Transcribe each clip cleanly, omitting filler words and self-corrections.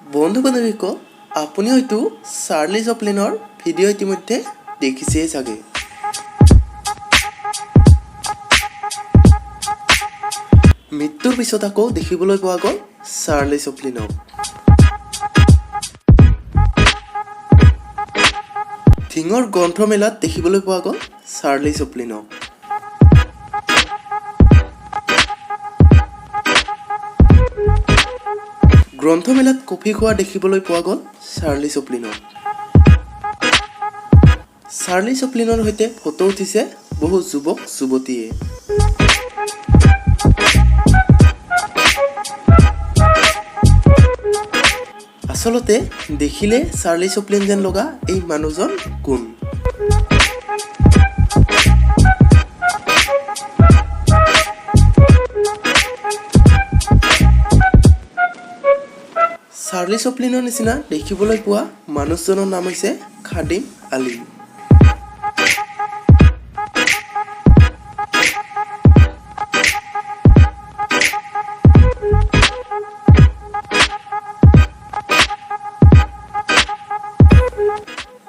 বন্ধু বান্ধৱীসকল, আপুনি হয়তো চাৰ্লি চেপলিনৰ ভিডিঅ' ইতিমধ্যে দেখিছেই চাগে। মৃত্যুৰ পিছত আকৌ দেখিবলৈ পোৱা গ'ল চাৰ্লি চেপলিনক। ধিঙৰ গ্ৰন্থমেলাত দেখিবলৈ পোৱা গ'ল চাৰ্লি চেপলিনক। গ্ৰন্থমেলাত কফি খোৱা দেখিবলৈ পোৱা গ'ল চাৰ্লি চেপলিনক। চাৰ্লি চেপলিনৰ সৈতে ফটো উঠিছে বহু যুৱক যুৱতীয়ে। আচলতে দেখিলে চাৰ্লি চেপলিন যেন লগা এই মানুহজন কোন? চাৰ্লি চেপলিনৰ নিচিনা দেখিবলৈ পোৱা মানুহজনৰ নাম হৈছে খাদিম আলী।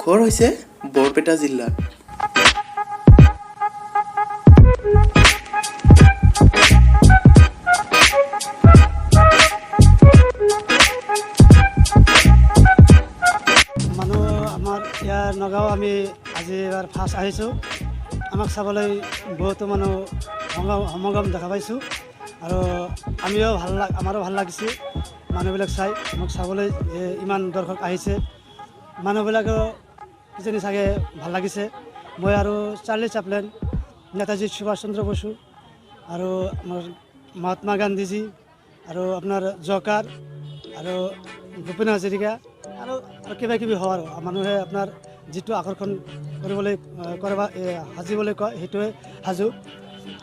ঘৰ হৈছে বৰপেটা জিলাত। আমাৰ ইয়াৰ নগাঁও আমি আজি এবাৰ ফাৰ্ষ্ট আহিছোঁ। আমাক চাবলৈ বহুতো মানুহ সমাগম দেখা পাইছোঁ আৰু আমাৰো ভাল লাগিছে মানুহবিলাক চাই। মোক চাবলৈ ইমান দৰ্শক আহিছে, মানুহবিলাকেও কিজানি চাগে ভাল লাগিছে। মই আৰু চাৰ্লি চেপলিন, নেতাজী সুভাষ চন্দ্ৰ বসু আৰু আমাৰ মহাত্মা গান্ধীজী আৰু আপোনাৰ জকাৰ আৰু ভূপেন হাজৰিকা আৰু কিবা কিবি হয় আৰু মানুহে আপোনাৰ যিটো আকৰ্ষণ সাজিবলৈ কয় সেইটোৱে সাজু।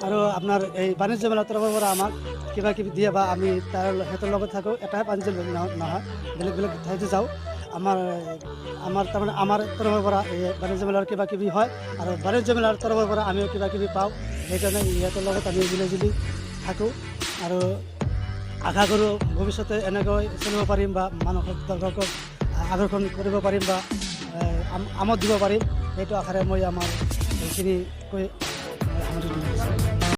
আৰু আপোনাৰ এই বাণিজ্য মেলাৰ তৰফৰ পৰা আমাক কিবা কিবি দিয়ে বা আমি সিহঁতৰ লগত থাকোঁ। এটাই বাণিজ্য নহয়, বেলেগ বেলেগ ঠাইতে যাওঁ। আমাৰ তাৰমানে আমাৰ তৰফৰ পৰা এই বাণিজ্য মেলাৰ কিবা কিবি হয় আৰু বাণিজ্য মেলাৰ তৰফৰ পৰা আমিও কিবা কিবি পাওঁ। সেইকাৰণে ইহঁতৰ লগত আমি মিলি জুলি থাকোঁ আৰু আশা কৰোঁ ভৱিষ্যতে এনেকৈ চলিব পাৰিম বা মানুহক দৰ্শকক আকৰ্ষণ কৰিব পাৰিম বা আমোদ দিব পাৰিম। সেইটো আশাৰে মই আমাৰ এইখিনি কৈ